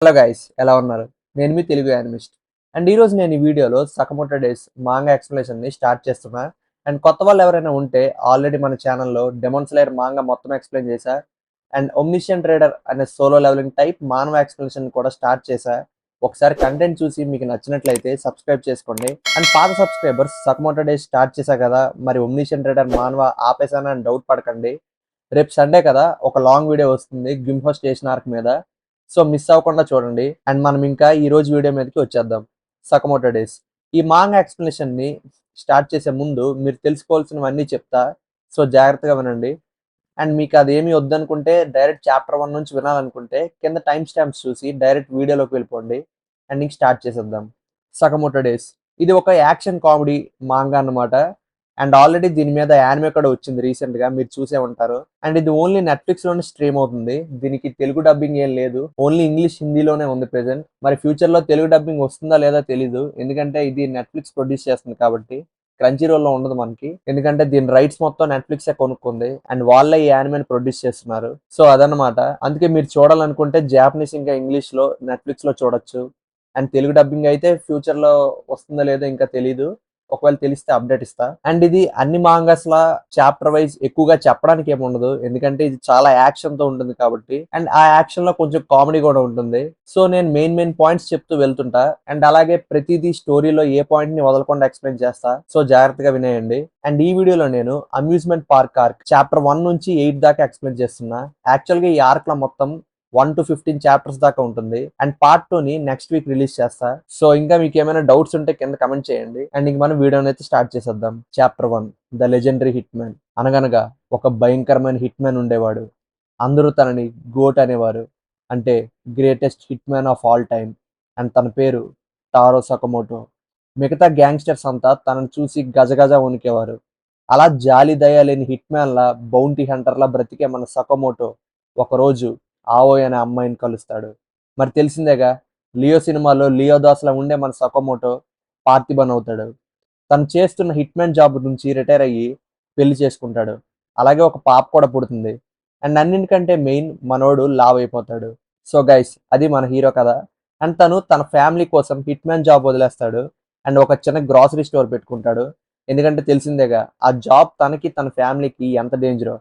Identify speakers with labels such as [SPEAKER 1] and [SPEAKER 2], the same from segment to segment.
[SPEAKER 1] Hello guys, ఎలా ఉన్నారు? నేను మీ తెలుగు యానిమిస్ట్. అండ్ ఈరోజు నేను ఈ వీడియోలో సకమోటో డేస్ మాంగా ఎక్స్ప్లెనేషన్ని స్టార్ట్ చేస్తున్నా. అండ్ కొత్త వాళ్ళు ఎవరైనా ఉంటే ఆల్రెడీ మన ఛానల్లో డెమన్ స్లేయర్ మాంగా మొత్తం ఎక్స్ప్లెయిన్ చేశా. అండ్ ఒమ్నిషియన్ ట్రేడర్ అనే సోలో లెవెలింగ్ టైప్ మానవ ఎక్స్ప్లెనేషన్ కూడా స్టార్ట్ చేశా. ఒకసారి కంటెంట్ చూసి మీకు నచ్చినట్లయితే సబ్స్క్రైబ్ చేసుకోండి. అండ్ పాత సబ్స్క్రైబర్స్ సకమోటో డేస్ స్టార్ట్ చేశా కదా, మరి ఒమ్నిషియన్ ట్రేడర్ మానవ ఆపేశానా అని డౌట్ పడకండి. రేపు సండే కదా, ఒక లాంగ్ వీడియో వస్తుంది గింఫో స్టేషన్ ఆర్క్ మీద. సో మిస్ అవ్వకుండా చూడండి. అండ్ మనం ఇంకా ఈ రోజు వీడియో మీదకి వచ్చేద్దాం. సకమోటో డేస్ ఈ మాంగా ఎక్స్ప్లెనేషన్ ని స్టార్ట్ చేసే ముందు మీరు తెలుసుకోవాల్సినవన్నీ చెప్తా. సో జాగ్రత్తగా వినండి. అండ్ మీకు అదేమీ వద్దనుకుంటే డైరెక్ట్ చాప్టర్ 1 నుంచి వినాలనుకుంటే కింద టైం స్టాంప్స్ చూసి డైరెక్ట్ వీడియోలోకి వెళ్ళిపోండి. అండ్ ఇంక స్టార్ట్ చేసేద్దాం. సకమోటో డేస్ ఇది ఒక యాక్షన్ కామెడీ మాంగా అన్నమాట. అండ్ ఆల్రెడీ దీని మీద యానిమే కూడా వచ్చింది రీసెంట్ గా, మీరు చూసే ఉంటారు. అండ్ ఇది ఓన్లీ నెట్ఫ్లిక్స్ లోనే స్ట్రీమ్ అవుతుంది. దీనికి తెలుగు డబ్బింగ్ ఏం లేదు, ఓన్లీ ఇంగ్లీష్ హిందీలోనే ఉంది ప్రెసెంట్. మరి ఫ్యూచర్ లో తెలుగు డబ్బింగ్ వస్తుందా లేదా తెలీదు, ఎందుకంటే ఇది నెట్ఫ్లిక్స్ ప్రొడ్యూస్ చేస్తుంది కాబట్టి. క్రంచీ రోల్ లో ఉండదు మనకి, ఎందుకంటే దీని రైట్స్ మొత్తం నెట్ఫ్లిక్స్ కొనుక్కుంది అండ్ వాళ్ళే ఈ యానిమేని ప్రొడ్యూస్ చేస్తున్నారు. సో అదన్నమాట. అందుకే మీరు చూడాలనుకుంటే జాపనీస్ ఇంకా ఇంగ్లీష్ లో నెట్ఫ్లిక్స్ లో చూడొచ్చు. అండ్ తెలుగు డబ్బింగ్ అయితే ఫ్యూచర్ లో వస్తుందో లేదో ఇంకా తెలీదు. ఒకవేళ తెలిస్తే అప్డేట్ ఇస్తా. అండ్ ఇది అన్ని మాంగాస్ లా చాప్టర్ వైజ్ ఎక్కువగా చెప్పడానికి ఏమి ఉండదు, ఎందుకంటే ఇది చాలా యాక్షన్ తో ఉంటుంది కాబట్టి. అండ్ ఆ యాక్షన్ లో కొంచెం కామెడీ కూడా ఉంటుంది. సో నేను మెయిన్ పాయింట్స్ చెప్తూ వెళ్తుంటా. అండ్ అలాగే ప్రతిదీ స్టోరీలో ఏ పాయింట్ ని వదలకుండా ఎక్స్ప్లెయిన్ చేస్తా. సో జాగ్రత్తగా వినేయండి. అండ్ ఈ వీడియోలో నేను అమ్యూజ్మెంట్ పార్క్ ఆర్క్ చాప్టర్ 1 నుంచి 8 దాకా ఎక్స్ప్లెయిన్ చేస్తున్నా. యాక్చువల్ గా ఈ ఆర్క్ లో మొత్తం 1 to 15 చాప్టర్స్ దాకా ఉంటుంది. అండ్ పార్ట్ 2 ని నెక్స్ట్ వీక్ రిలీజ్ చేస్తా. సో ఇంకా మీకు ఏమైనా డౌట్స్ ఉంటే కింద కమెంట్ చేయండి. అండ్ ఇంక మనం వీడియోని అయితే స్టార్ట్ చేసేద్దాం. Chapter 1, the legendary hit man. అనగనగా ఒక భయంకరమైన హిట్ మ్యాన్ ఉండేవాడు. అందరూ తనని గోట్ అనేవారు, అంటే greatest hit man of all time. And తన పేరు టారో సకమోటో. మిగతా గ్యాంగ్స్టర్స్ అంతా తనను చూసి గజగజ వణికేవారు. అలా జాలి దయ లేని హిట్ మ్యాన్ లా, బౌంటీ హంటర్ లా బ్రతికే మన సకమోటో ఒకరోజు ఆవోయ్ అనే అమ్మాయిని కలుస్తాడు. మరి తెలిసిందేగా, లియో సినిమాలో లియో దాస్లా ఉండే మన సకమోటో పార్థిబన్ అవుతాడు. తను చేస్తున్న హిట్ మ్యాన్ జాబ్ నుంచి రిటైర్ అయ్యి పెళ్లి చేసుకుంటాడు. అలాగే ఒక పాప కూడా పుడుతుంది. అండ్ అన్నింటికంటే మెయిన్, మనోడు లావ్ అయిపోతాడు. సో గైస్, అది మన హీరో కదా. అండ్ తను తన ఫ్యామిలీ కోసం హిట్ మ్యాన్ జాబ్ వదిలేస్తాడు. అండ్ ఒక చిన్న గ్రాసరీ స్టోర్ పెట్టుకుంటాడు. ఎందుకంటే తెలిసిందేగా, ఆ జాబ్ తనకి తన ఫ్యామిలీకి ఎంత డేంజరో.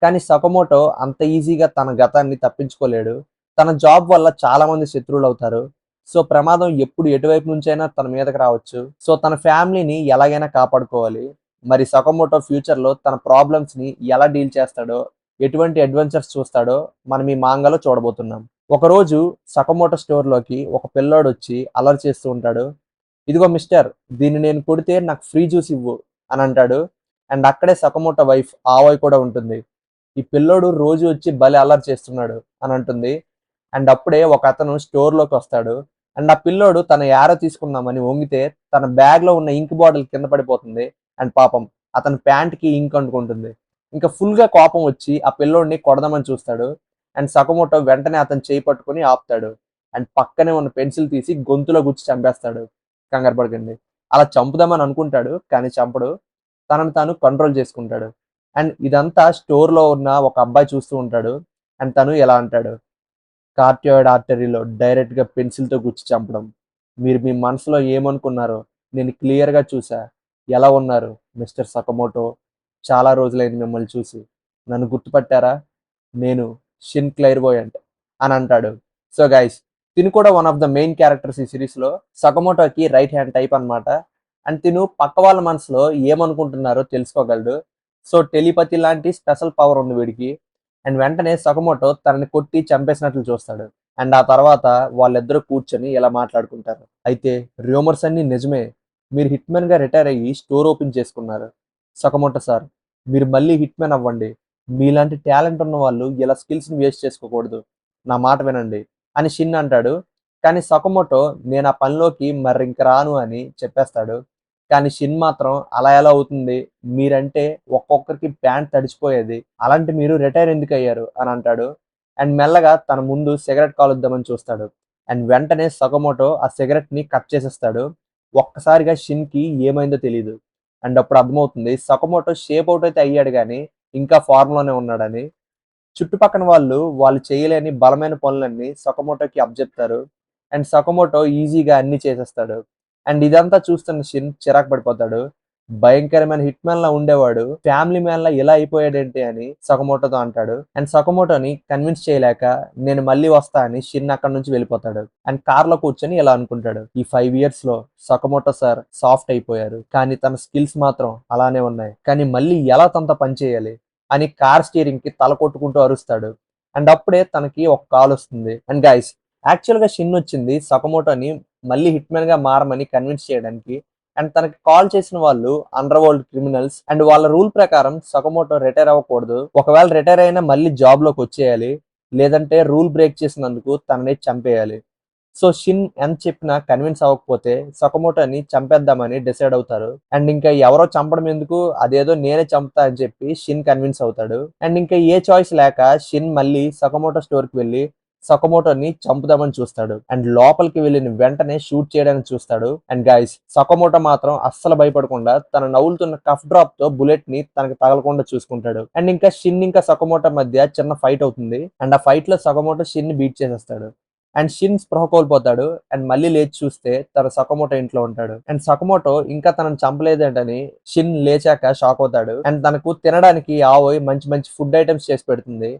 [SPEAKER 1] కానీ సకమోటో అంత ఈజీగా తన గతాన్ని తప్పించుకోలేడు. తన జాబ్ వల్ల చాలా మంది శత్రువులు అవుతారు. సో ప్రమాదం ఎప్పుడు ఎటువైపు నుంచైనా తన మీదకి రావచ్చు. సో తన ఫ్యామిలీని ఎలాగైనా కాపాడుకోవాలి. మరి సకమోటో ఫ్యూచర్ లో తన ప్రాబ్లమ్స్ ని ఎలా డీల్ చేస్తాడో, ఎటువంటి అడ్వెంచర్స్ చూస్తాడో మనం ఈ మాంగాలో చూడబోతున్నాం. ఒకరోజు సకమోటో స్టోర్ లోకి ఒక పిల్లోడు వచ్చి అలర్ చేస్తూ ఉంటాడు. ఇదిగో మిస్టర్, దీన్ని నేను కొడితే నాకు ఫ్రీ జ్యూస్ ఇవ్వు అని అంటాడు. అండ్ అక్కడే సకమోటో వైఫ్ ఆవోయ్ కూడా ఉంటుంది. ఈ పిల్లోడు రోజు వచ్చి భలే అల్లరి చేస్తున్నాడు అని అంటుంది. అండ్ అప్పుడే ఒక అతను స్టోర్ లోకి వస్తాడు. అండ్ ఆ పిల్లోడు తన యారో తీసుకుందామని వంగితే తన బ్యాగ్ లో ఉన్న ఇంక్ బాటిల్ కింద పడిపోతుంది. అండ్ పాపం అతని ప్యాంట్ కి ఇంక్ అంటుకుంటుంది. ఇంకా ఫుల్ గా కోపం వచ్చి ఆ పిల్లోడిని కొడదామని చూస్తాడు. అండ్ సకమోటో వెంటనే అతను చేయి పట్టుకుని ఆపుతాడు. అండ్ పక్కనే ఉన్న పెన్సిల్ తీసి గొంతులో గుచ్చి చంపేస్తాడు. కంగారు పడకండి. అలా చంపుదామని అనుకుంటాడు, కానీ చంపడు. తనను తాను కంట్రోల్ చేసుకుంటాడు. అండ్ ఇదంతా స్టోర్ లో ఉన్న ఒక అబ్బాయి చూస్తూ ఉంటాడు. అండ్ తను ఎలా అంటాడు, కార్టియాయిడ్ ఆర్టరీలో డైరెక్ట్ గా పెన్సిల్ తో గుచ్చి చంపడం. మీరు మీ మనసులో ఏమనుకున్నారో నేను క్లియర్ గా చూసా. ఎలా ఉన్నారు మిస్టర్ సకమోటో? చాలా రోజులైంది మిమ్మల్ని చూసి. నన్ను గుర్తుపట్టారా? నేను షిన్ క్లైర్వోయంట్ అని అంటాడు. సో గైస్, తిను కూడా one of the main characters ఈ సిరీస్ లో. సకమోటోకి రైట్ హ్యాండ్ టైప్ అన్నమాట. అండ్ తిను పక్క వాళ్ళ మనసులో ఏమనుకుంటున్నారో తెలుసుకోగలడు. సో టెలిపతి లాంటి స్పెషల్ పవర్ ఉంది వీడికి. అండ్ వెంటనే సకమోటో తనని కొట్టి చంపేసినట్లు చూస్తాడు. అండ్ ఆ తర్వాత వాళ్ళిద్దరూ కూర్చొని ఇలా మాట్లాడుకుంటారు. అయితే రూమర్స్ అన్ని నిజమే, మీరు హిట్ మ్యాన్ గా రిటైర్ అయ్యి స్టోర్ ఓపెన్ చేసుకున్నారు. సకమోటో సార్, మీరు మళ్ళీ హిట్ మ్యాన్ అవ్వండి. మీలాంటి టాలెంట్ ఉన్న వాళ్ళు ఇలా స్కిల్స్ ని వేస్ట్ చేసుకోకూడదు. నా మాట వినండి అని షిన్ అంటాడు. కానీ సకమోటో నేను ఆ పనిలోకి మరి ఇంక రాను అని చెప్పేస్తాడు. కానీ షిన్ మాత్రం అలా ఎలా అవుతుంది, మీరంటే ఒక్కొక్కరికి ప్యాంట్ తడిచిపోయేది, అలాంటి మీరు రిటైర్ ఎందుకు అయ్యారు అని అంటాడు. అండ్ మెల్లగా తన ముందు సిగరెట్ కాలుద్దామని చూస్తాడు. అండ్ వెంటనే సకమోటో ఆ సిగరెట్ ని కట్ చేసేస్తాడు. ఒక్కసారిగా షిన్ కి ఏమైందో తెలియదు. అండ్ అప్పుడు అర్థమవుతుంది సకమోటో షేప్ అవుట్ అయితే అయ్యాడు కానీ ఇంకా ఫార్మ్ లోనే ఉన్నాడని. చుట్టుపక్కన వాళ్ళు చేయలేని బలమైన పనులన్నీ సకమోటోకి అప్పజెప్తారు. అండ్ సకమోటో ఈజీగా అన్ని చేసేస్తాడు. అండ్ ఇదంతా చూస్తున్న షిన్ చిరాకు పడిపోతాడు. భయంకరమైన హిట్ మ్యాన్ లా ఉండేవాడు ఫ్యామిలీ మ్యాన్ లా ఇలా అయిపోయాడేంటి అని సకమోటోతో అంటాడు. అండ్ సకమోటోని కన్విన్స్ చేయలేక నేను మళ్ళీ వస్తా అని షిన్ అక్కడ నుంచి వెళ్ళిపోతాడు. అండ్ కార్ లో కూర్చొని ఇలా అనుకుంటాడు, ఈ 5 years లో సకమోటో సార్ సాఫ్ట్ అయిపోయారు, కానీ తన స్కిల్స్ మాత్రం అలానే ఉన్నాయి. కానీ మళ్ళీ ఎలా తనతో పనిచేయాలి అని కార్ స్టీరింగ్ కి తల కొట్టుకుంటూ అరుస్తాడు. అండ్ అప్పుడే తనకి ఒక కాల్ వస్తుంది. అండ్ గైస్, యాక్చువల్ గా షిన్ వచ్చింది సకమోటోని మళ్ళీ హిట్ మ్యాన్ గా మారమని కన్విన్స్ చేయడానికి. అండ్ తనకి కాల్ చేసిన వాళ్ళు అండర్ వరల్డ్ క్రిమినల్స్. అండ్ వాళ్ళ రూల్ ప్రకారం సకమోటో రిటైర్ అవ్వకూడదు. ఒకవేళ రిటైర్ అయినా మళ్ళీ జాబ్ లోకి వచ్చేయాలి, లేదంటే రూల్ బ్రేక్ చేసినందుకు తనని చంపేయాలి. సో షిన్ ఎంత చెప్పినా కన్విన్స్ అవ్వకపోతే సకమోటోని చంపేద్దామని డిసైడ్ అవుతారు. అండ్ ఇంకా ఎవరో చంపడం ఎందుకు, అదేదో నేనే చంపుతా అని చెప్పి షిన్ కన్విన్స్ అవుతాడు. అండ్ ఇంకా ఏ చాయిస్ లేక షిన్ మళ్ళీ సకమోటో స్టోర్ కి వెళ్ళి సకమోటోని చంపుదామని చూస్తాడు. అండ్ లోపలికి వెళ్ళిన వెంటనే షూట్ చేయడానికి చూస్తాడు. అండ్ గైస్, సకమోటో మాత్రం అస్సలు భయపడకుండా తన నవ్వులుతున్న కఫ్ డ్రాప్ తో బుల్లెట్ ని తనకు తగలకుండా చూసుకుంటాడు. అండ్ ఇంకా షిన్ ఇంకా సకమోటో మధ్య చిన్న ఫైట్ అవుతుంది. అండ్ ఆ ఫైట్ లో సకమోటో షిన్ ని బీట్ చేసేస్తాడు. అండ్ షిన్ స్పృహ కోల్పోతాడు. అండ్ మళ్ళీ లేచి చూస్తే తన సకమోటో ఇంట్లో ఉంటాడు. అండ్ సకమోటో ఇంకా తనను చంపలేదేంటని షిన్ లేచాక షాక్ అవుతాడు. అండ్ తనకు తినడానికి ఆవోయ్ మంచి మంచి ఫుడ్ ఐటమ్స్ చేసి పెడుతుంది.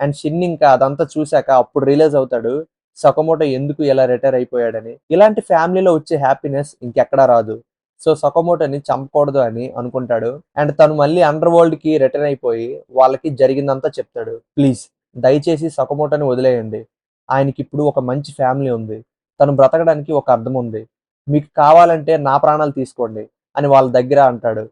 [SPEAKER 1] అండ్ షిన్ ఇంకా అదంతా చూశాక అప్పుడు రియలైజ్ అవుతాడు సకమోటో ఎందుకు ఇలా రిటైర్ అయిపోయాడని. ఇలాంటి ఫ్యామిలీలో వచ్చే హ్యాపీనెస్ ఇంకెక్కడా రాదు. సో సకమోటోని చంపకూడదు అని అనుకుంటాడు. అండ్ తను మళ్ళీ అండర్ వరల్డ్ కి రిటర్న్ అయిపోయి వాళ్ళకి జరిగిందంతా చెప్తాడు. ప్లీజ్ దయచేసి సకమోటోని వదిలేయండి. ఆయనకి ఇప్పుడు ఒక మంచి ఫ్యామిలీ ఉంది. తను బ్రతకడానికి ఒక అర్థం ఉంది. మీకు కావాలంటే నా ప్రాణాలు తీసుకోండి అని వాళ్ళ దగ్గర అంటాడు.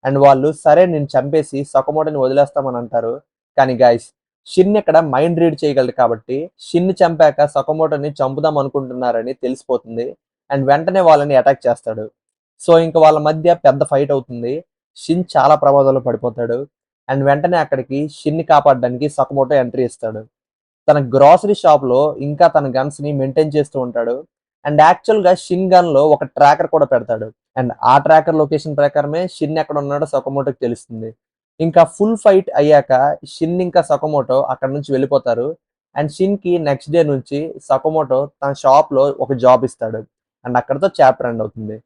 [SPEAKER 1] అండ్ వాళ్ళు సరే నేను చంపేసి సకమోటోని వదిలేస్తామని అంటారు. కానీ గైస్, షిన్ ఇక్కడ మైండ్ రీడ్ చేయగలడు కాబట్టి షిన్ చంపాక సకమోటోని చంపుదాం అనుకుంటున్నారని తెలిసిపోతుంది. అండ్ వెంటనే వాళ్ళని అటాక్ చేస్తాడు. సో ఇంకా వాళ్ళ మధ్య పెద్ద ఫైట్ అవుతుంది. షిన్ చాలా ప్రమాదంలో పడిపోతాడు. అండ్ వెంటనే అక్కడికి షిన్ ని కాపాడడానికి సకమోటో ఎంట్రీ ఇస్తాడు. తన గ్రాసరీ షాప్ లో ఇంకా తన గన్స్ ని మెయింటైన్ చేస్తూ ఉంటాడు. అండ్ యాక్చువల్ గా షిన్ గన్ లో ఒక ట్రాకర్ కూడా పెడతాడు. అండ్ ఆ ట్రాకర్ లొకేషన్ ప్రకారమే షిన్ ఎక్కడ ఉన్నాడో సకమోటోకి తెలుస్తుంది. ఇంకా ఫుల్ ఫైట్ అయ్యాక షిన్ ఇంకా సకమోటో అక్కడ నుంచి వెళ్ళిపోతారు. అండ్ షిన్ కి నెక్స్ట్ డే నుంచి సకమోటో తన షాప్ లో ఒక జాబ్ ఇస్తాడు. అండ్ అక్కడతో చాప్టర్ ఎండ్ అవుతుంది.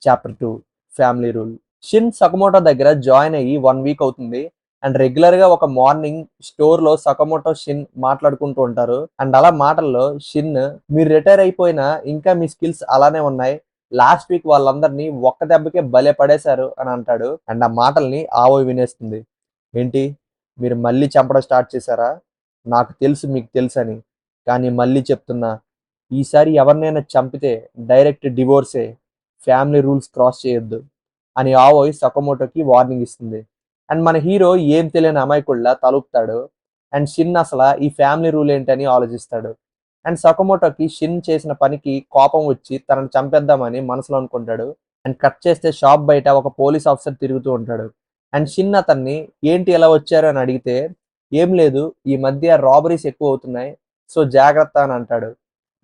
[SPEAKER 1] Chapter 2, family rule. షిన్ సకమోటో దగ్గర జాయిన్ అయ్యి 1 వీక్ అవుతుంది. అండ్ రెగ్యులర్ గా ఒక మార్నింగ్ స్టోర్ లో సకమోటో షిన్ మాట్లాడుకుంటూ ఉంటారు. అండ్ అలా మాటల్లో షిన్, మీరు రిటైర్ అయిపోయినా ఇంకా మీ స్కిల్స్ అలానే ఉన్నాయి. లాస్ట్ వీక్ వాళ్ళందరినీ ఒక్క దెబ్బకే భలే పడేశారు అని అంటాడు. అండ్ ఆ మాటల్ని ఆవోయ్ వినేస్తుంది. ఏంటి, మీరు మళ్ళీ చంపడం స్టార్ట్ చేశారా? నాకు తెలుసు మీకు తెలుసని. కానీ మళ్ళీ చెప్తున్నా, ఈసారి ఎవరినైనా చంపితే డైరెక్ట్ డివోర్సే. ఫ్యామిలీ రూల్స్ క్రాస్ చేయొద్దు అని ఆవోయ్ సకమోటోకి వార్నింగ్ ఇస్తుంది. అండ్ మన హీరో ఏం తెలియని అమాయకుల్లా తలుపుతాడు. అండ్ షిన్ అసలు ఈ ఫ్యామిలీ రూల్ ఏంటని ఆలోచిస్తాడు. అండ్ సకమోటోకి షిన్ చేసిన పనికి కోపం వచ్చి తనని చంపేద్దామని మనసులో అనుకుంటాడు. అండ్ కట్ చేస్తే షాప్ బయట ఒక పోలీస్ ఆఫీసర్ తిరుగుతూ ఉంటాడు. అండ్ షిన్ అతన్ని ఏంటి ఎలా వచ్చారు అని అడిగితే, ఏం లేదు, ఈ మధ్య రాబరీస్ ఎక్కువ అవుతున్నాయి, సో జాగ్రత్త అని అంటాడు.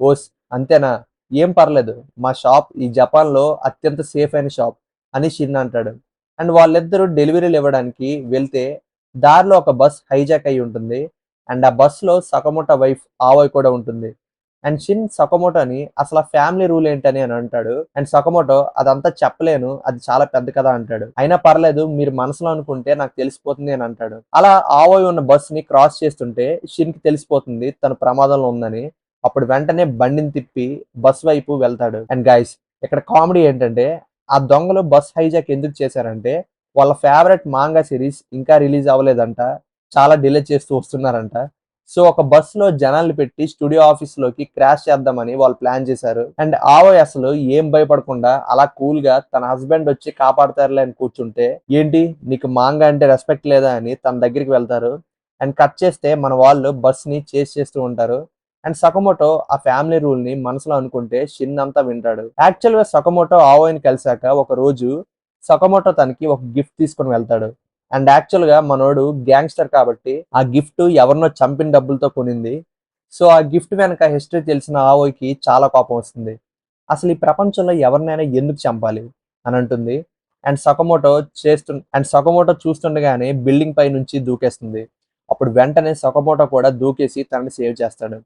[SPEAKER 1] ఓస్ అంతేనా, ఏం పర్లేదు, మా షాప్ ఈ జపాన్లో అత్యంత సేఫ్ అయిన షాప్ అని షిన్ అంటాడు. అండ్ వాళ్ళిద్దరూ డెలివరీలు ఇవ్వడానికి వెళ్తే దారిలో ఒక బస్ హైజాక్ అయి ఉంటుంది. అండ్ ఆ బస్ లో సకమోటో వైఫ్ ఆవోయ్ కూడా ఉంటుంది. అండ్ షిన్ సకమోటోని అసలు ఆ ఫ్యామిలీ రూల్ ఏంటని అని అంటాడు. అండ్ సకమోటో అదంతా చెప్పలేను, అది చాలా పెద్ద కథ అంటాడు. అయినా పర్లేదు, మీరు మనసులో అనుకుంటే నాకు తెలిసిపోతుంది అని అంటాడు. అలా ఆవోయ్ ఉన్న బస్ ని క్రాస్ చేస్తుంటే షిన్ కి తెలిసిపోతుంది తను ప్రమాదంలో ఉందని. అప్పుడు వెంటనే బండిని తిప్పి బస్ వైపు వెళ్తాడు. అండ్ గైస్, ఇక్కడ కామెడీ ఏంటంటే ఆ దొంగలు బస్ హైజాక్ ఎందుకు చేశారంటే వాళ్ళ ఫేవరెట్ మాంగా సిరీస్ ఇంకా రిలీజ్ అవ్వలేదంట, చాలా డిలే చేస్తూ వస్తున్నారంట. సో ఒక బస్ లో జనాల్ని పెట్టి స్టూడియో ఆఫీస్ లోకి క్రాష్ చేద్దామని వాళ్ళు ప్లాన్ చేశారు. అండ్ ఆవోయ్ అసలు ఏం భయపడకుండా అలా కూల్ గా తన హస్బెండ్ వచ్చి కాపాడతారులే అని కూర్చుంటే, ఏంటి నీకు మాంగా అంటే రెస్పెక్ట్ లేదా అని తన దగ్గరికి వెళ్తారు. అండ్ కట్ చేస్తే మన వాళ్ళు బస్ ని చేస్ చేస్తూ ఉంటారు. అండ్ సకమోటో ఆ ఫ్యామిలీ రూల్ ని మనసులో అనుకుంటే షిన్ అంతా వింటాడు. యాక్చువల్ గా సకమోటో ఆవోయ్ని కలిసాక ఒక రోజు సకమోటో తనకి ఒక గిఫ్ట్ తీసుకుని వెళ్తాడు. అండ్ యాక్చువల్ గా మనోడు గ్యాంగ్స్టర్ కాబట్టి ఆ గిఫ్ట్ ఎవరినో చంపిన డబ్బులతో కొనింది. సో ఆ గిఫ్ట్ వెనక హిస్టరీ తెలిసిన ఆవోయ్కి చాలా కోపం వస్తుంది. అసలు ఈ ప్రపంచంలో ఎవరినైనా ఎందుకు చంపాలి అని అంటుంది. అండ్ సకమోటో చూస్తుండగానే బిల్డింగ్ పై నుంచి దూకేస్తుంది. అప్పుడు వెంటనే సొకమోటో కూడా దూకేసి తనని సేవ్ చేస్తాడు.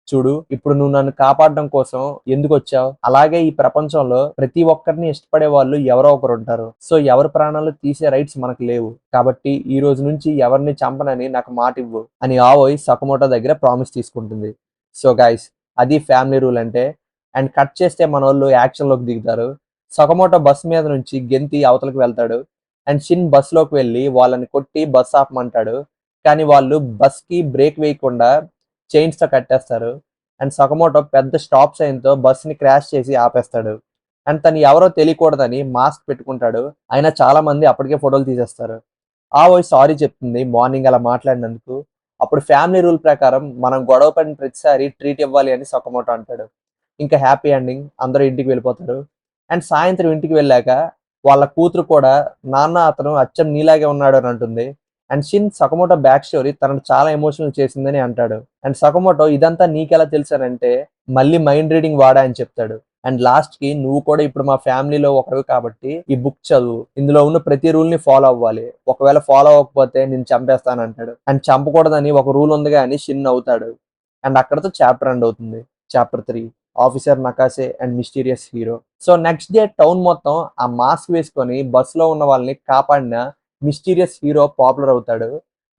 [SPEAKER 1] చూడు, ఇప్పుడు నువ్వు నన్ను కాపాడడం కోసం ఎందుకొచ్చావు? అలాగే ఈ ప్రపంచంలో ప్రతి ఒక్కరిని ఇష్టపడే వాళ్ళు ఎవరో ఒకరు ఉంటారు. సో ఎవరి ప్రాణాలు తీసే రైట్స్ మనకు లేవు. కాబట్టి ఈ రోజు నుంచి ఎవరిని చంపనని నాకు మాట ఇవ్వు అని ఆవోయ్ సకమోటో దగ్గర ప్రామిస్ తీసుకుంటుంది. సో గైస్, అది ఫ్యామిలీ రూల్ అంటే. అండ్ కట్ చేస్తే మనోళ్ళు యాక్షన్‌లోకి దిగుతారు. సకమోటో బస్ మీద నుంచి గెంతి అవతలకి వెళ్తాడు. అండ్ షిన్ బస్‌లోకి వెళ్లి వాళ్ళని కొట్టి బస్ ఆపమంటాడు. కానీ వాళ్ళు బస్‌కి బ్రేక్ వేయకుండా చైన్స్‌తో కట్టేస్తారు. అండ్ సకమోటో పెద్ద స్టాప్ సైన్‌తో బస్‌ని క్రాష్ చేసి ఆపేస్తాడు. అండ్ తను ఎవరో తెలియకూడదని మాస్క్ పెట్టుకుంటాడు. అయినా చాలా మంది అప్పటికే ఫోటోలు తీసేస్తారు. ఆవోయ్ సారీ చెప్తుంది మార్నింగ్ అలా మాట్లాడినందుకు. అప్పుడు ఫ్యామిలీ రూల్ ప్రకారం మనం గొడవ పడిన ప్రతిసారి ట్రీట్ ఇవ్వాలి అని సకమోటో అంటాడు. ఇంకా హ్యాపీ ఎండింగ్. అందరూ ఇంటికి వెళ్ళిపోతారు. అండ్ సాయంత్రం ఇంటికి వెళ్ళాక వాళ్ళ కూతురు కూడా నాన్న అతను అచ్చం నీలాగే ఉన్నాడు అని అంటుంది. అండ్ షిన్ సకమోటో బ్యాక్ స్టోరీ తనను చాలా ఎమోషనల్ చేసిందని అంటాడు. అండ్ సకమోటో ఇదంతా నీకెలా తెలుసానంటే మళ్ళీ మైండ్ రీడింగ్ వాడా అని చెప్తాడు. అండ్ లాస్ట్ కి నువ్వు కూడా ఇప్పుడు మా ఫ్యామిలీలో ఒకరు కాబట్టి ఈ బుక్ చదువు. ఇందులో ఉన్న ప్రతి రూల్ ని ఫాలో అవ్వాలి. ఒకవేళ ఫాలో అవ్వకపోతే నేను చంపేస్తాను అంటాడు. అండ్ చంపకూడదని ఒక రూల్ ఉందిగా అని షిన్ అవుతాడు. అండ్ అక్కడతో చాప్టర్ ఎండ్ అవుతుంది. Chapter 3 officer Nakase and mysterious hero. So next day town మొత్తం ఆ మాస్క్ వేసుకొని బస్సులో ఉన్న వాళ్ళని కాపాడిన మిస్టీరియస్ హీరో పాపులర్ అవుతాడు.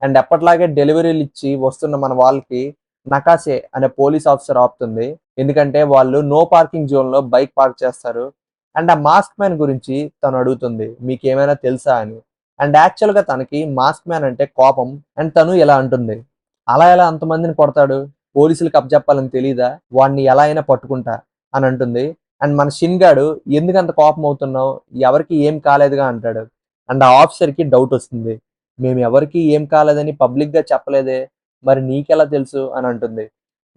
[SPEAKER 1] అండ్ ఎప్పట్లాగే డెలివరీలు ఇచ్చి వస్తున్న మన వాళ్ళకి నకాసే అనే పోలీస్ ఆఫీసర్ ఆపుతుంది. ఎందుకంటే వాళ్ళు నో పార్కింగ్ జోన్ లో బైక్ పార్క్ చేస్తారు. అండ్ ఆ మాస్క్ మ్యాన్ గురించి తను అడుగుతుంది, మీకేమైనా తెలుసా అని. అండ్ యాక్చువల్ గా తనకి మాస్క్ మ్యాన్ అంటే కోపం. అండ్ తను ఇలా అంటుంది, అలా ఎలా అంతమందిని కొడతాడు? పోలీసులకు అప్పచెప్పాలని తెలీదా? వాడిని ఎలా అయినా పట్టుకుంటా అని అంటుంది. అండ్ మన షిన్ గాడు ఎందుకంత కోపం అవుతున్నావు? ఎవరికి ఏం కాలేదుగా అంటాడు. అండ్ ఆ ఆఫీసర్ కి డౌట్ వస్తుంది. మేము ఎవరికి ఏం కాలేదని పబ్లిక్ గా చెప్పలేదే, మరి నీకెలా తెలుసు అని అంటుంది.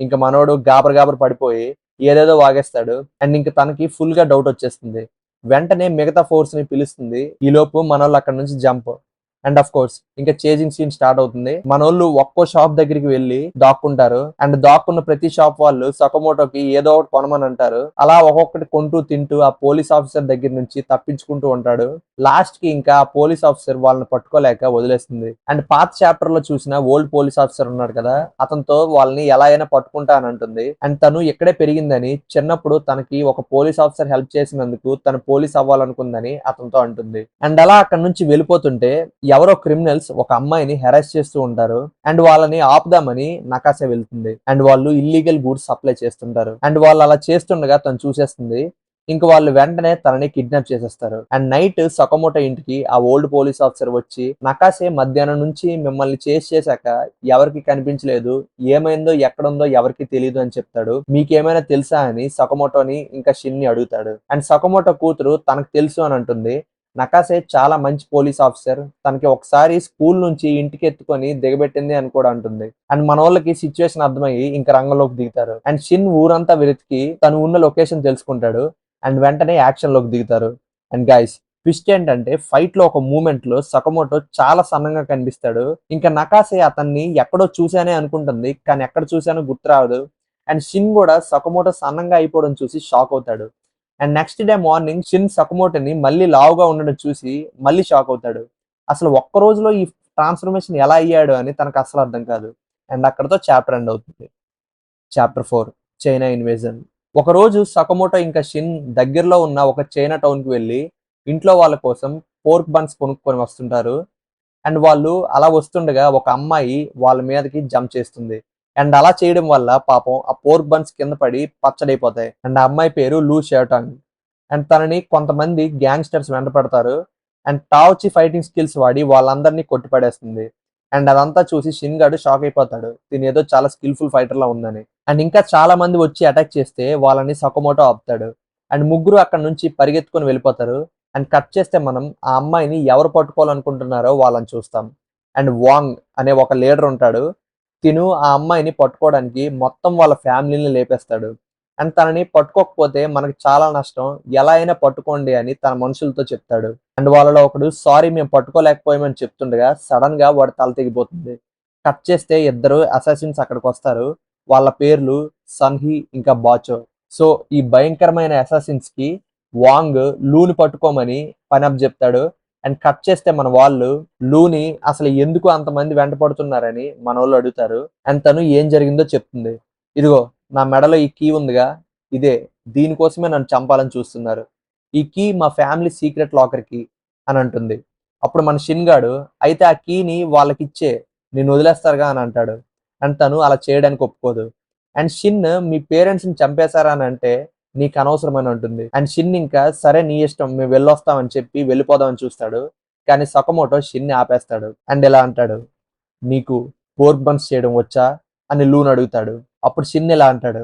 [SPEAKER 1] ఇంక మనోడు గాబర గాబర పడిపోయి ఏదేదో వాగేస్తాడు. అండ్ ఇంక తనకి ఫుల్ గా డౌట్ వచ్చేస్తుంది. వెంటనే మిగతా ఫోర్స్ ని పిలుస్తుంది. ఈలోపు మనోళ్ళు అక్కడ నుంచి జంప్. అండ్ ఆఫ్ కోర్స్ ఇంకా చేజింగ్ సీన్ స్టార్ట్ అవుతుంది. మనోళ్ళు ఒక్కో షాప్ దగ్గరికి వెళ్ళి దాక్కుంటారు. అండ్ దాక్కున్న ప్రతి షాప్ వాళ్ళు సకమోటోకి ఏదో ఒకటి కొనమని అంటారు. అలా ఒక్కొక్కటి కొంటూ తింటూ ఆ పోలీస్ ఆఫీసర్ దగ్గర నుంచి తప్పించుకుంటూ ఉంటాడు. లాస్ట్ కి ఇంకా ఆ పోలీస్ ఆఫీసర్ వాళ్ళని పట్టుకోలేక వదిలేస్తుంది. అండ్ పాత చాప్టర్ లో చూసిన ఓల్డ్ పోలీస్ ఆఫీసర్ ఉన్నాడు కదా, అతనితో వాళ్ళని ఎలా అయినా పట్టుకుంటా అని అంటుంది. అండ్ తను ఇక్కడే పెరిగిందని, చిన్నప్పుడు తనకి ఒక పోలీస్ ఆఫీసర్ హెల్ప్ చేసినందుకు తను పోలీస్ అవ్వాలనుకుందని అతనితో అంటుంది. అండ్ అలా అక్కడ నుంచి వెళ్ళిపోతుంటే ఎవరో క్రిమినల్స్ ఒక అమ్మాయిని హెరాస్ చేస్తూ ఉంటారు. అండ్ వాళ్ళని ఆపుదామని నకాసే వెళ్తుంది. అండ్ వాళ్ళు ఇల్లీగల్ గూడ్స్ సప్లై చేస్తుంటారు. అండ్ వాళ్ళు అలా చేస్తుండగా తను చూసేస్తుంది. ఇంక వాళ్ళు వెంటనే తనని కిడ్నాప్ చేసేస్తారు. అండ్ నైట్ సకమోటో ఇంటికి ఆ ఓల్డ్ పోలీస్ ఆఫీసర్ వచ్చి, నకాసే మధ్యాహ్నం నుంచి మిమ్మల్ని చేసి చేశాక ఎవరికి కనిపించలేదు, ఏమైందో ఎక్కడుందో ఎవరికి తెలియదు అని చెప్తాడు. మీకేమైనా తెలుసా అని సకమోటోని ఇంకా షిన్ని అడుగుతాడు. అండ్ సకమోటో కూతురు తనకు తెలుసు అని అంటుంది. నకాసే చాలా మంచి పోలీస్ ఆఫీసర్, తనకి ఒకసారి స్కూల్ నుంచి ఇంటికి ఎత్తుకొని దిగబెట్టింది అని కూడా అంటుంది. అండ్ మన వాళ్ళకి సిచ్యువేషన్ అర్థమయ్యి ఇంకా రంగంలోకి దిగుతారు. అండ్ షిన్ ఊరంతా వెతికి తను ఉన్న లొకేషన్ తెలుసుకుంటాడు. అండ్ వెంటనే యాక్షన్ లోకి దిగుతారు. అండ్ గైస్, ట్విస్ట్ ఏంటంటే ఫైట్ లో ఒక మూమెంట్ లో సకమోటో చాలా సన్నంగా కనిపిస్తాడు. ఇంకా నకాసే అతన్ని ఎక్కడో చూశానే అనుకుంటుంది, కానీ ఎక్కడ చూశానో గుర్తురాదు. అండ్ షిన్ కూడా సకమోటో సన్నంగా అయిపోవడం చూసి షాక్ అవుతాడు. And next day morning Shin సకమోటోని మళ్ళీ లావుగా ఉండడం చూసి మళ్ళీ షాక్ అవుతాడు. అసలు ఒక్క రోజులో ఈ ట్రాన్స్ఫర్మేషన్ ఎలా అయ్యాడు అని తనకు అసలు అర్థం కాదు. అండ్ అక్కడతో చాప్టర్ ఎండ్ అవుతుంది. Chapter 4 China invasion. ఒకరోజు సకమోటో ఇంకా షిన్ దగ్గరలో ఉన్న ఒక చైనా టౌన్ కి వెళ్ళి ఇంట్లో వాళ్ళ కోసం పోర్క్ బన్స్ కొనుక్కొని వస్తుంటారు. అండ్ వాళ్ళు అలా వస్తుండగా ఒక అమ్మాయి వాళ్ళ మీదకి జంప్ చేస్తుంది. అండ్ అలా చేయడం వల్ల పాపం ఆ పోర్క్ బన్స్ కింద పడి పచ్చడైపోతాయి. అండ్ ఆ అమ్మాయి పేరు లూ షెర్టాంగ్. అండ్ తనని కొంతమంది గ్యాంగ్స్టర్స్ వెంటపడతారు. అండ్ టావ్చి ఫైటింగ్ స్కిల్స్ వాడి వాళ్ళందరినీ కొట్టిపడేస్తుంది. అండ్ అదంతా చూసి షిన్ గాడు షాక్ అయిపోతాడు, తిని ఏదో చాలా స్కిల్ఫుల్ ఫైటర్ లా ఉందని. అండ్ ఇంకా చాలా మంది వచ్చి అటాక్ చేస్తే వాళ్ళని సకమోటో ఆపుతాడు. అండ్ ముగ్గురు అక్కడ నుంచి పరిగెత్తుకొని వెళ్ళిపోతారు. అండ్ కట్ చేస్తే మనం ఆ అమ్మాయిని ఎవరు పట్టుకోవాలనుకుంటున్నారో వాళ్ళని చూస్తాం. అండ్ వాంగ్ అనే ఒక లీడర్ ఉంటాడు. తిను ఆ అమ్మాయిని పట్టుకోవడానికి మొత్తం వాళ్ళ ఫ్యామిలీని లేపేస్తాడు. అండ్ తనని పట్టుకోకపోతే మనకి చాలా నష్టం, ఎలా అయినా పట్టుకోండి అని తన మనుషులతో చెప్తాడు. అండ్ వాళ్ళలో ఒకడు సారీ మేము పట్టుకోలేకపోయామని చెప్తుండగా సడన్ గా వాడు తల తెగిపోతుంది. కట్ చేస్తే ఇద్దరు అసాసిన్స్ అక్కడికి వస్తారు. వాళ్ళ పేర్లు సన్హి ఇంకా బాచో. సో ఈ భయంకరమైన అసాసిన్స్ కి వాంగ్ లూని పట్టుకోమని పని అప్ చెప్తాడు. అండ్ కట్ చేస్తే మన వాళ్ళు లూని అసలు ఎందుకు అంతమంది వెంట పడుతున్నారని మన వాళ్ళు అడుగుతారు. అండ్ తను ఏం జరిగిందో చెప్తుంది. ఇదిగో నా మెడలో ఈ కీ ఉందిగా, ఇదే, దీనికోసమే నన్ను చంపాలని చూస్తున్నారు. ఈ కీ మా ఫ్యామిలీ సీక్రెట్ లాకర్ కి అని అంటుంది. అప్పుడు మన షిన్ గాడు అయితే ఆ కీని వాళ్ళకిచ్చే, నేను వదిలేస్తారుగా అని అంటాడు. అండ్ తను అలా చేయడానికి ఒప్పుకోదు. అండ్ షిన్ మీ పేరెంట్స్ ని చంపేశారా అని అంటే నీకు అనవసరం అని అంటుంది. అండ్ షిన్ ఇంకా సరే నీ ఇష్టం మేము వెళ్ళొస్తామని చెప్పి వెళ్ళిపోదామని చూస్తాడు. కానీ సకమోటో షిన్ ని ఆపేస్తాడు. అండ్ ఇలా అంటాడు, నీకు పోర్క్ బన్స్ చేయడం వచ్చా అని లూన్ అడుగుతాడు. అప్పుడు షిన్ ఇలా అంటాడు,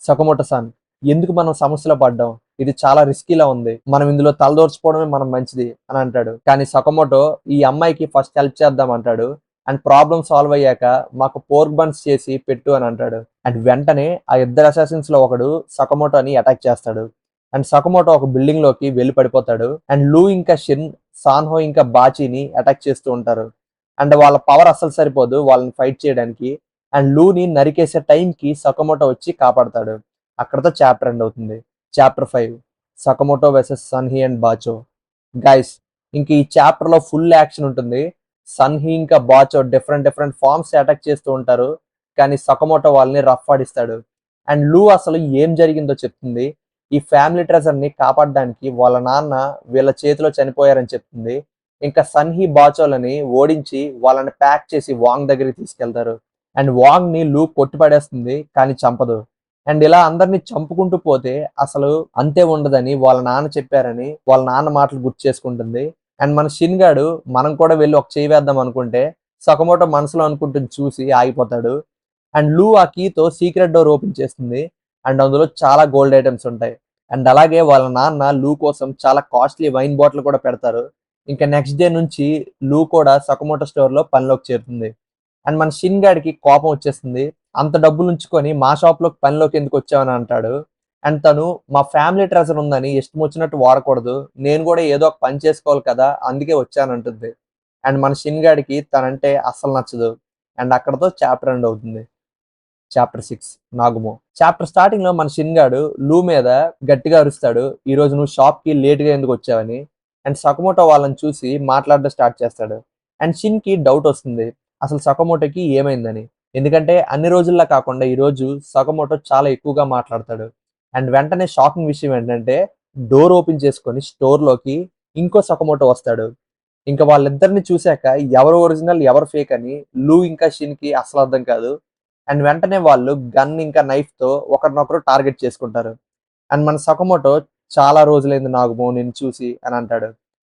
[SPEAKER 1] సకమోటో సాన్, ఎందుకు మనం సమస్యలో పడ్డాం, ఇది చాలా రిస్కీలా ఉంది, మనం ఇందులో తలదోర్చుకోవడమే మనం మంచిది అని అంటాడు. కానీ సకమోటో ఈ అమ్మాయికి ఫస్ట్ హెల్ప్ చేద్దాం అంటాడు. అండ్ ప్రాబ్లం సాల్వ్ అయ్యాక మాకు పోర్క్ బన్స్ చేసి పెట్టు అని అంటాడు. అండ్ వెంటనే ఆ ఇద్దరు అసాసిన్స్ లో ఒకడు సకమోటోని అటాక్ చేస్తాడు. అండ్ సకమోటో ఒక బిల్డింగ్ లోకి వెళ్ళి పడిపోతాడు. అండ్ లూ ఇంకా షిన్, సాన్హో ఇంకా బాచీని అటాక్ చేస్తూ ఉంటారు. అండ్ వాళ్ళ పవర్ అస్సలు సరిపోదు వాళ్ళని ఫైట్ చేయడానికి. అండ్ లూని నరికేసే టైంకి సకమోటో వచ్చి కాపాడతాడు. అక్కడతో చాప్టర్ ఎండ్ అవుతుంది. Chapter 5, Sakamoto versus Son Hee and Bacho. Guys, ఇంక ఈ చాప్టర్ లో ఫుల్ యాక్షన్ ఉంటుంది. సన్హీ ఇంకా Bacho different different forms attack చేస్తూ ఉంటారు. కానీ సకమోటో వాళ్ళని రఫ్ ఆడిస్తాడు. అండ్ లూ అసలు ఏం జరిగిందో చెప్తుంది. ఈ ఫ్యామిలీ ట్రెజర్ ని కాపాడడానికి వాళ్ళ నాన్న వీళ్ళ చేతిలో చనిపోయారని చెప్తుంది. ఇంకా సన్హీ బాచోలని ఓడించి వాళ్ళని ప్యాక్ చేసి వాంగ్ దగ్గరికి తీసుకెళ్తారు. అండ్ వాంగ్ ని లూ కొట్టి పడేస్తుంది కానీ చంపదు. అండ్ ఇలా అందరినీ చంపుకుంటూ పోతే అసలు అంతే ఉండదని వాళ్ళ నాన్న చెప్పారని వాళ్ళ నాన్న మాటలు గుర్తు చేసుకుంటుంది. అండ్ మన షిన్ గాడు మనం కూడా వెళ్ళి ఒక చేయి వేద్దాం అనుకుంటే సకమోటో మనసులో అనుకుంటుంది చూసి ఆగిపోతాడు. అండ్ లూ ఆ కీతో సీక్రెట్ డోర్ ఓపెన్ చేస్తుంది. అండ్ అందులో చాలా గోల్డ్ ఐటమ్స్ ఉంటాయి. అండ్ అలాగే వాళ్ళ నాన్న లూ కోసం చాలా కాస్ట్లీ వైన్ బాటిల్ కూడా పెడతారు. ఇంకా నెక్స్ట్ డే నుంచి లూ కూడా సకమోటో స్టోర్ లో పనిలోకి చేరుతుంది. అండ్ మన షిన్ గాడికి కోపం వచ్చేస్తుంది. అంత డబ్బులు ఉంచుకొని మా షాప్ లోకి పనిలోకి ఎందుకు వచ్చావని అంటాడు. అండ్ తను మా ఫ్యామిలీ ట్రెజర్ ఉందని ఇష్టం వచ్చినట్టు వాడకూడదు, నేను కూడా ఏదో ఒక పని చేసుకోవాలి కదా అందుకే వచ్చానంటుంది. అండ్ మన షిన్ గాడికి తనంటే అస్సలు నచ్చదు. అండ్ అక్కడతో చాప్టర్ ఎండ్ అవుతుంది. చాప్టర్ 6, నాగుమో. చాప్టర్ స్టార్టింగ్ లో మన షిన్ గాడు లూ మీద గట్టిగా అరుస్తాడు, ఈ రోజు నువ్వు షాప్ కి లేట్ గా ఎందుకు వచ్చావని. అండ్ సకమోటో వాళ్ళని చూసి మాట్లాడడం స్టార్ట్ చేస్తాడు. అండ్ షిన్ కి డౌట్ వస్తుంది అసలు సకమోటోకి ఏమైందని. ఎందుకంటే అన్ని రోజుల్లా కాకుండా ఈ రోజు సకమోటో చాలా ఎక్కువగా మాట్లాడతాడు. అండ్ వెంటనే షాకింగ్ విషయం ఏంటంటే డోర్ ఓపెన్ చేసుకొని స్టోర్ లోకి ఇంకో సకమోటో వస్తాడు. ఇంకా వాళ్ళిద్దరిని చూశాక ఎవరు ఒరిజినల్ ఎవరు ఫేక్ అని లూ ఇంకా షిన్ కి అసలు అర్థం కాదు. అండ్ వెంటనే వాళ్ళు గన్ ఇంకా నైఫ్ తో ఒకరినొకరు టార్గెట్ చేసుకుంటారు. అండ్ మన సకమోటో చాలా రోజులైంది నాగమో నేను చూసి అని అంటాడు.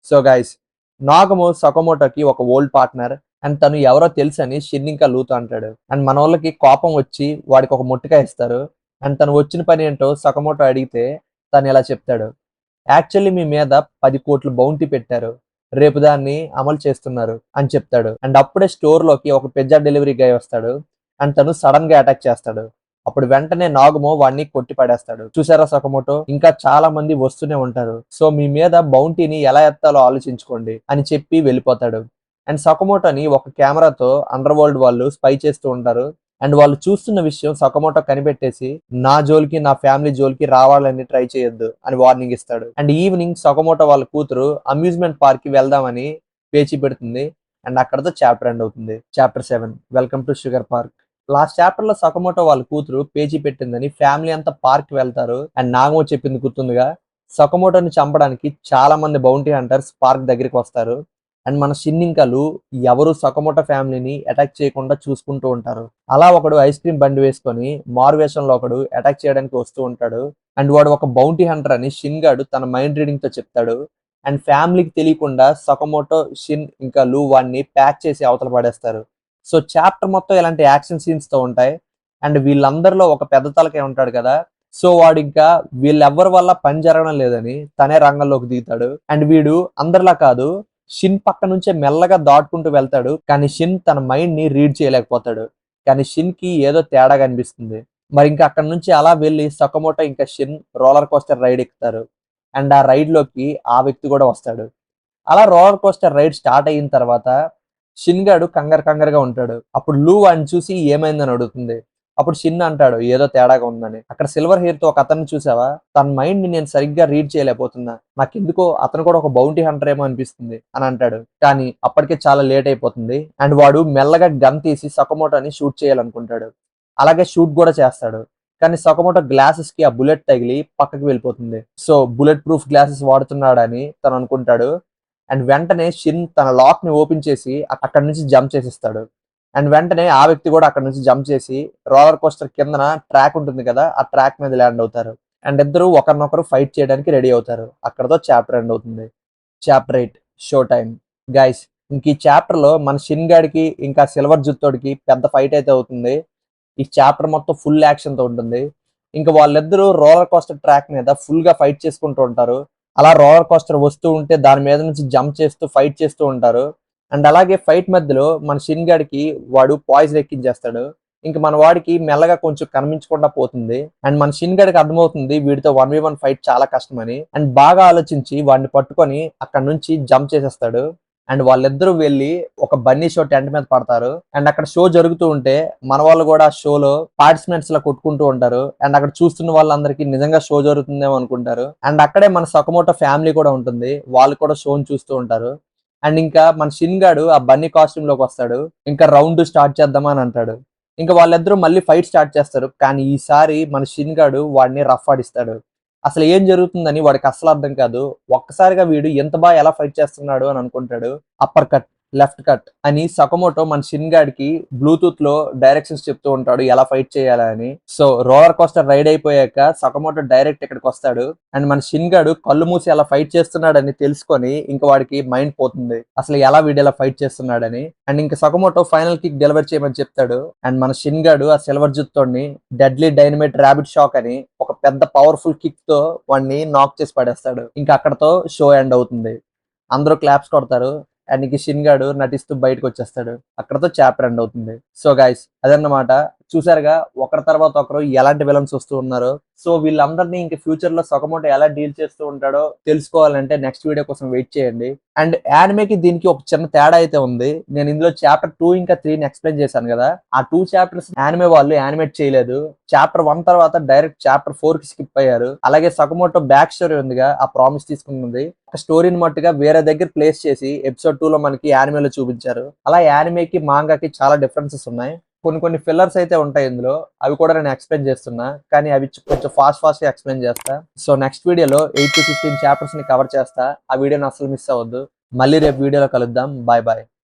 [SPEAKER 1] సో గైస్, నాగమో సకమోటోకి ఒక ఓల్డ్ పార్ట్నర్. అండ్ తను ఎవరో తెలుసని షిన్ ఇంకా లూతో అంటాడు. అండ్ మన వాళ్ళకి కోపం వచ్చి వాడికి ఒక ముట్టికాయ ఇస్తారు. అండ్ తను వచ్చిన పని ఏంటో సకమోటో అడిగితే తను ఇలా చెప్తాడు, యాక్చువల్లీ మీ మీద 10 కోట్లు బౌంటీ పెట్టారు, రేపు దాన్ని అమలు చేస్తున్నారు అని చెప్తాడు. అండ్ అప్పుడే స్టోర్ లోకి ఒక పిజ్జా డెలివరీ గై వస్తాడు. అండ్ తను సడన్ గా అటాక్ చేస్తాడు. అప్పుడు వెంటనే నాగుమో వాడిని కొట్టి పడేస్తాడు. చూసారా సకమోటో, ఇంకా చాలా మంది వస్తూనే ఉంటారు, సో మీ మీద బౌంటీని ఎలా ఎత్తాలో ఆలోచించుకోండి అని చెప్పి వెళ్ళిపోతాడు. అండ్ సకమోటోని ఒక కెమెరాతో అండర్ వరల్డ్ వాళ్ళు స్పై చేస్తూ ఉంటారు. అండ్ వాళ్ళు చూస్తున్న విషయం సకమోటో కనిపెట్టేసి నా జోలికి నా ఫ్యామిలీ జోలికి రావాలని ట్రై చేయొద్దు అని వార్నింగ్ ఇస్తాడు. అండ్ ఈవినింగ్ సకమోటో వాళ్ళ కూతురు అమ్యూజ్మెంట్ పార్క్ కి వెళ్దామని పేచి పెడుతుంది. అండ్ అక్కడతో చాప్టర్ ఎండ్ అవుతుంది. Chapter 7, welcome to sugar park. Last chapter లో సకమోటో వాళ్ళ కూతురు పేచి పెట్టిందని ఫ్యామిలీ అంతా పార్క్ వెళ్తారు. అండ్ నాగమో చెప్పింది గుర్తుందిగా, సకమోటోని చంపడానికి చాలా మంది బౌంటీ హంటర్స్ పార్క్ దగ్గరికి వస్తారు. అండ్ మన షిన్ ఇంకా లూ ఎవరు సకమోటో ఫ్యామిలీని అటాక్ చేయకుండా చూసుకుంటూ ఉంటారు. అలా ఒకడు ఐస్ క్రీమ్ బండి వేసుకొని మారువేషంలో ఒకడు అటాక్ చేయడానికి వస్తూ ఉంటాడు. అండ్ వాడు ఒక బౌంటీ హంటర్ అని షిన్ గాడు తన మైండ్ రీడింగ్ తో చెప్తాడు. అండ్ ఫ్యామిలీకి తెలియకుండా సకమోటో, షిన్ ఇంకా లూ వాడిని ప్యాక్ చేసి అవతల పడేస్తారు. సో చాప్టర్ మొత్తం ఇలాంటి యాక్షన్ సీన్స్ తో ఉంటాయి. అండ్ వీళ్ళందరిలో ఒక పెద్ద తలకాయ ఉంటాడు కదా, సో వాడు ఇంకా వీళ్ళెవ్వరి వల్ల పని జరగడం లేదని తనే రంగంలోకి దిగుతాడు. అండ్ వీడు అందరిలా కాదు, షిన్ పక్క నుంచే మెల్లగా దాటుకుంటూ వెళ్తాడు. కానీ షిన్ తన మైండ్ ని రీడ్ చేయలేకపోతాడు. కానీ షిన్ కి ఏదో తేడా కనిపిస్తుంది. మరి ఇంకా అక్కడ నుంచి అలా వెళ్ళి సకమోటో ఇంకా షిన్ రోలర్ కోస్టర్ రైడ్ ఎక్కుతారు. అండ్ ఆ రైడ్ లోకి ఆ వ్యక్తి కూడా వస్తాడు. అలా రోలర్ కోస్టర్ రైడ్ స్టార్ట్ అయిన తర్వాత షిన్ గాడు కంగారుగా ఉంటాడు. అప్పుడు లూ వాడిని చూసి ఏమైందని అడుగుతుంది. అప్పుడు షిన్ అంటాడు ఏదో తేడాగా ఉందని. అక్కడ సిల్వర్ హెయిర్ తో ఒక అతన్ని చూసావా, తన మైండ్ ని నేను సరిగ్గా రీడ్ చేయలేకపోతున్నా, నాకెందుకో అతను కూడా ఒక బౌంటీ హంటర్ ఏమో అనిపిస్తుంది అని అంటాడు. కానీ అప్పటికే చాలా లేట్ అయిపోతుంది అండ్ వాడు మెల్లగా గన్ తీసి సకమోటోని షూట్ చేయాలనుకుంటాడు. అలాగే షూట్ కూడా చేస్తాడు. కానీ సకమోటో గ్లాసెస్ కి ఆ బుల్లెట్ తగిలి పక్కకి వెళ్ళిపోతుంది. సో బుల్లెట్ ప్రూఫ్ గ్లాసెస్ వాడుతున్నాడని తను అనుకుంటాడు. అండ్ వెంటనే షిన్ తన లాక్ ని ఓపెన్ చేసి అక్కడి నుంచి జంప్ చేసిస్తాడు. అండ్ వెంటనే ఆ వ్యక్తి కూడా అక్కడ నుంచి జంప్ చేసి రోలర్ కోస్టర్ కిందన ట్రాక్ ఉంటుంది కదా, ఆ ట్రాక్ మీద ల్యాండ్ అవుతారు. అండ్ ఇద్దరు ఒకరినొకరు ఫైట్ చేయడానికి రెడీ అవుతారు. అక్కడతో చాప్టర్ ఎండ్ అవుతుంది. Chapter 8 show time. గైస్, ఇంక ఈ చాప్టర్ లో మన షిన్ గాడికి ఇంకా సిల్వర్ జుత్తోడికి పెద్ద ఫైట్ అయితే అవుతుంది. ఈ చాప్టర్ మొత్తం ఫుల్ యాక్షన్ తో ఉంటుంది. ఇంకా వాళ్ళిద్దరూ రోలర్ కోస్టర్ ట్రాక్ మీద ఫుల్ గా ఫైట్ చేసుకుంటూ ఉంటారు. అలా రోలర్ కోస్టర్ వస్తూ ఉంటే దాని మీద నుంచి జంప్ చేస్తూ ఫైట్ చేస్తూ ఉంటారు. అండ్ అలాగే ఫైట్ మధ్యలో మన షిన్ గాడికి వాడు పాయిజన్ ఎక్కించేస్తాడు. ఇంక మన వాడికి మెల్లగా కొంచెం కనిపించకుండా పోతుంది. అండ్ మన షిన్ గాడికి అర్థమవుతుంది వీడితో 1v1 ఫైట్ చాలా కష్టమని. అండ్ బాగా ఆలోచించి వాడిని పట్టుకొని అక్కడ నుంచి జంప్ చేసేస్తాడు. అండ్ వాళ్ళిద్దరూ వెళ్ళి ఒక బన్నీ షో టెంట్ మీద పడతారు. అండ్ అక్కడ షో జరుగుతూ ఉంటే మన వాళ్ళు కూడా షోలో పార్టిసిపెంట్స్ లా కొట్టుకుంటూ ఉంటారు. అండ్ అక్కడ చూస్తున్న వాళ్ళందరికీ నిజంగా షో జరుగుతుందేమో అనుకుంటారు. అండ్ అక్కడే మన సకమోటో ఫ్యామిలీ కూడా ఉంటుంది. వాళ్ళు కూడా షోని చూస్తూ ఉంటారు. అండ్ ఇంకా మన షిన్ గాడు ఆ బన్నీ కాస్ట్యూమ్ లోకి వస్తాడు. ఇంకా రౌండ్ స్టార్ట్ చేద్దామా అని అంటాడు. ఇంకా వాళ్ళిద్దరూ మళ్ళీ ఫైట్ స్టార్ట్ చేస్తారు. కానీ ఈసారి మన షిన్ గాడు వాడిని రఫ్ ఆడిస్తాడు. అసలు ఏం జరుగుతుందని వాడికి అస్సలు అర్థం కాదు. ఒక్కసారిగా వీడు ఎంత బాగా ఎలా ఫైట్ చేస్తున్నాడు అని అనుకుంటాడు. అప్పర్ కట్, లెఫ్ట్ కట్ అని సకమోటో మన షిన్ గాడికి బ్లూటూత్ లో డైరెక్షన్స్ చెప్తూ ఉంటాడు ఎలా ఫైట్ చేయాలని. సో రోలర్ కోస్టర్ రైడ్ అయిపోయాక సకమోటో డైరెక్ట్ ఇక్కడికి వస్తాడు. అండ్ మన షిన్ గాడు కళ్ళు మూసి ఎలా ఫైట్ చేస్తున్నాడని తెలుసుకొని ఇంకా వాడికి మైండ్ పోతుంది అసలు ఎలా వీడు ఎలా ఫైట్ చేస్తున్నాడని. అండ్ ఇంకా సకమోటో ఫైనల్ కిక్ డెలివర్ చేయమని చెప్తాడు. అండ్ మన షిన్ గాడు ఆ సిల్వర్ జుత్తోని డెడ్లీ డైనమైట్ రాబిట్ షాక్ అని ఒక పెద్ద పవర్ఫుల్ కిక్ తో వాడిని నాక్ చేసి పడేస్తాడు. ఇంకా అక్కడతో షో ఎండ్ అవుతుంది. అందరూ క్లాప్స్ కొడతారు. అండ్ ఇంక షిన్ గాడు నటిస్తూ బయటకు వచ్చేస్తాడు. అక్కడతో చాప్టర్ ఎండ్ అవుతుంది. సో గైస్, అదన్నమాట. చూసారుగా ఒకరి తర్వాత ఒకరు ఎలాంటి విలన్స్ వస్తూ ఉన్నారో. సో వీళ్ళందరినీ ఇంక ఫ్యూచర్ లో సకమోటో ఎలా డీల్ చేస్తూ ఉంటాడో తెలుసుకోవాలంటే నెక్స్ట్ వీడియో కోసం వెయిట్ చేయండి. అండ్ యానిమేకి దీనికి ఒక చిన్న తేడా అయితే ఉంది. నేను ఇందులో చాప్టర్ 2 ఇంకా 3 ఎక్స్ప్లెయిన్ చేశాను కదా, ఆ 2 చాప్టర్స్ యానిమే వాళ్ళు యానిమేట్ చేయలేదు. చాప్టర్ 1 తర్వాత డైరెక్ట్ చాప్టర్ 4 కి స్కిప్ అయ్యారు. అలాగే సకమోటో బ్యాక్ స్టోరీ ఉందిగా, ఆ ప్రామిస్ తీసుకున్నది ఒక స్టోరీని మట్టుగా వేరే దగ్గర ప్లేస్ చేసి ఎపిసోడ్ 2 లో మనకి యానిమేలో చూపించారు. అలా యానిమేకి మాంగాకి చాలా డిఫరెన్సెస్ ఉన్నాయి. కొన్ని ఫిల్లర్స్ అయితే ఉంటాయి ఇందులో, అవి కూడా నేను ఎక్స్ప్లెయిన్ చేస్తున్నా. కానీ అవి కొంచెం ఫాస్ట్ గా ఎక్స్ప్లెయిన్ చేస్తా. సో నెక్స్ట్ వీడియోలో 8 to 15 చాప్టర్స్ ని కవర్ చేస్తా. ఆ వీడియోని అసలు మిస్ అవ్వద్దు. మళ్ళీ రేపు వీడియోలో కలుద్దాం. Bye bye.